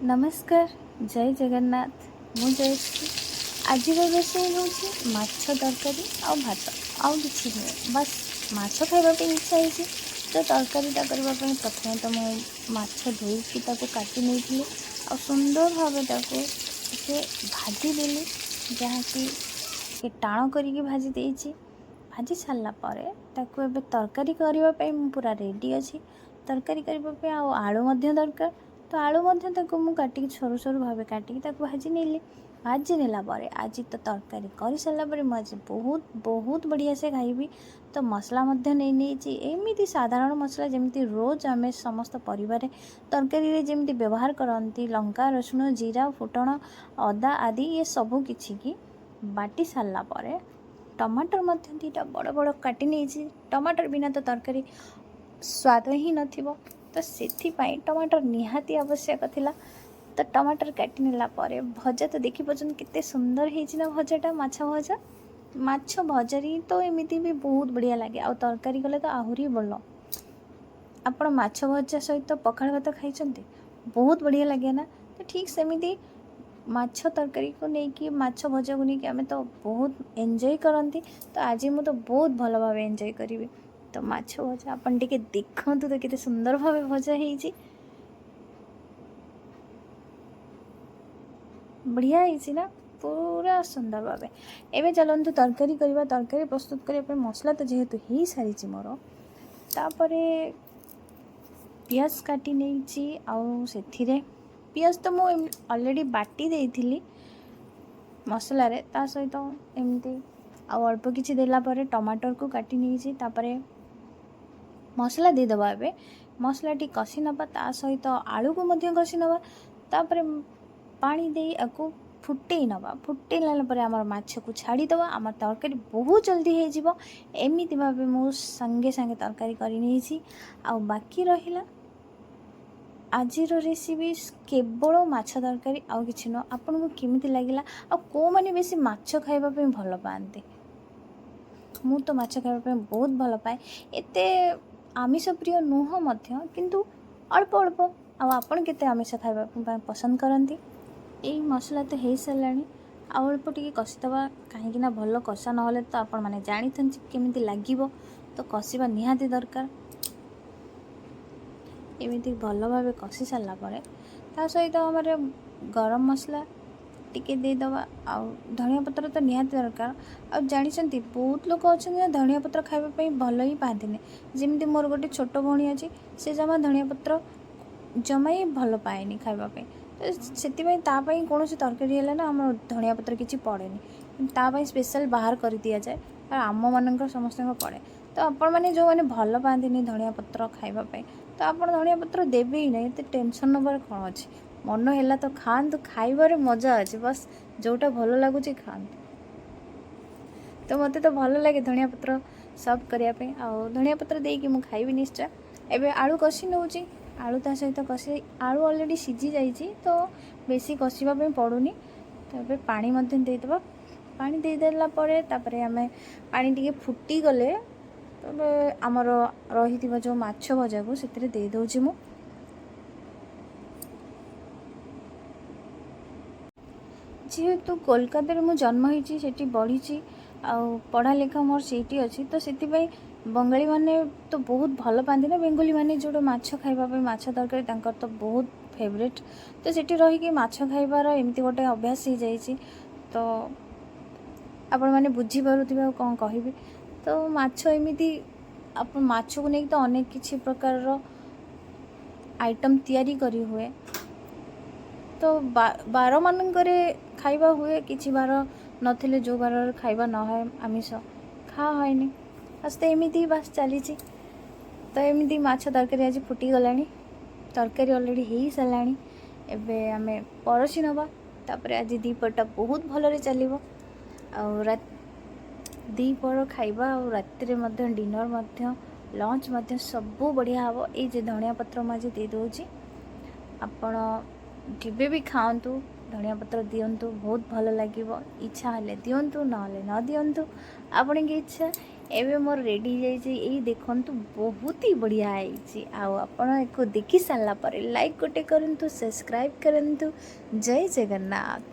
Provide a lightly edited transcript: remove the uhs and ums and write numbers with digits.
नमस्कार जय जगन्नाथ मु जयश्री आज रोषेई हूँ माछ तरकारी आ भात आउ कि बस माछ खावाई इच्छा है तो तरकारीटा करने प्रथम तो मुझे माछ धोईकी काटी नहीं आ सुंदर भाव भाजीदेली जहाँकि टाण करी भाजी देती भाजी सारापर तरकारी करने पूरा रेडी अच्छी तरकारी करने आलू दरकार तो आलू मु काटिक सरू सरू भाव काटिक भाजी नेली भाजी नेला आज तो तरकारी कर सारापर मुझे बहुत बहुत बढ़िया से खाइबी तो मसला नहीं एमती साधारण मसला जमी रोज आम समस्त परिवार तरकारी जमी व्यवहार करती लंका रसुण जीरा फुटण अदा आदि ये सबू किछि की बाटी सारापर टमाटर मध्य दीटा बड़ बड़ काटी नहीं टमाटर बिना तो तरकारी स्वाद ही नथिबो तो सेथिपाई टमाटर निहाती आवश्यक थिला तो टमाटर काटी नेला परे भजा तो देखी पछन केते सुंदर हेछि ना भजाटा माछ भजारी तो एमिति भी बहुत बढ़िया लगे आ तरकारी गले तो आहुरी बोल आपण माछ भजा सहित पखाळ भात खाइछन्ते बहुत बढ़िया लगे ना तो ठीक सेमिति माछ तरकारी को लेकिन माछ भजा को लेकिन आम तो बहुत एंजॉय करती तो आज मु तो बहुत भल भाव एंजॉय करी तो माछ भजा अपन टिके देखु तो केते सुंदर भाव भजा है बढ़िया है ना पूरा सुंदर भाव एवं चलतु तरकारी करवा तरकारी प्रस्तुत करने मसला तो जेहेतु हो सारी मोर तापर पियाज काटी नहीं आउ पियाज तो मुझे ऑलरेडी बाटी देइथिली मसला रे ता सहित एमती अल्प किछि देला परे टमाटर को काटी नहीं तापरे मसला देदेबा ए मसला टी कषि नबा ता सहित आलू को मध्य कषि नबा तापरे पानी दे आकु फुटेई नबा फुटेला परे आमर माछ को छाड़ी दबा आमर तरकारी बहुत जल्दी हो जिवो एमिति भाबे मु संगे संगे तरकारी करि नेछि आ बाकी रहिला आजिर रेसिपी केवल माछ तरकारी आउ किछि न आपन को केमिति लागिला आ को माने बेसी माछ खाइबा पे भल पाते मु तो माछ खाइबा पे बहुत भल पाए एते आमिष प्रिय नुह मध्य किंतु अल्प अल्प आपन केते आमिष खाइबा पसंद करती यही मसला तो हो साराणी अल्प टिके कषिदबा कहीं भल कषा ना तो आपण मैंने जानी केमिति लागिबो तो कषिबा निहाती दरकार एमती भल भाव कषि सारापर ता सहित आमर गरम मसला टिके देदबा आ धनिया पत्र तो निहाती दरकार आ जानी बहुत लोग अच्छा धनिया पत्र खाइबा भल ही पाते जमी मोर गोटे छोट भौणी अच्छी से जमा धनिया पत्र जमा ही भल पाएनि खाइबापी तो से कौन तरकारी है ना आम धनिया पत्र किसी पड़ेनि तापाई स्पेशल बाहर कर दि जाए आम मान समस्त पड़े तो आपण मैंने जो मैंने भल पाती धनिया पत्र खाइबापी तो आप धनिया पत्र देवे ही नहीं तो टेंशन नबार कौन अच्छे मन है तो खातु खाइबार मजा अच्छे बस जोटा भल लगुच खातु तो मत तो भल लगे धनिया पत्र सर्व करने धनिया पत्र देकी मुझे खाइबी निश्चय एवं आलू कषि नौ आलू ता सहित कषि आलू ऑलरेडी सीझी जाइए तो बेसी कषापी पड़ूनी तो पानी देदेबा पानी देदेला आम पानी टी फुटी गले तबे आमर रही जो माछ भजा को से दे दूची मु जेहेतु कोलकाता मु जन्म होती सेठी बढ़ी आ पढ़ा लिखा मोर सेठी अच्छी तो से बंगाली माने तो बहुत भल पाती ना बेंगली माने जो माछ खाइबा माछ तरकारी तांकर तो बहुत फेवरेट तो सेठी रही माछ खाइबार एमती गोटे अभ्यास हो जाइए तो आपण मैंने बुझीपारे कौन कहि तो माछ एमती आप माछ को नहीं तो अनेक किसी प्रकार आइटम तैयारी करी हुए तो बार मानकरे खाइबा हुए किसी बार नथिले जो बार खाइबा न है आमिष खा है आस्ते एमती बास चली तो एमती माछ तरकारी आज फुटी गलानी तरकारी ऑलरेडी हो साराणी एबे आमे परसी नबा तापर आज दीपटा बहुत भलरे चलिबो आ दीपर खाइबा और राति में डिनर लंच सबू बढ़िया हम ये धनिया पत्र मुझे दे दूँगी आपण जब भी खातु धनिया पत्र दिंतु बहुत भल लगे इच्छा हेले दिंतु ना न दिंतु आपण की इच्छा ଏବେ ମୋର ରେଡ଼ି ହେଇଯାଇଛି। ଏଇ ଦେଖନ୍ତୁ ବହୁତ ହି ବଢ଼ିଆ ହେଇଛି। ଆଉ ଆପଣ ୟାକୁ ଦେଖି ସାରିଲା ପରେ ଲାଇକ୍ ଗୋଟେ କରନ୍ତୁ, ସବସ୍କ୍ରାଇବ୍ କରନ୍ତୁ। ଜୟ ଜଗନ୍ନାଥ।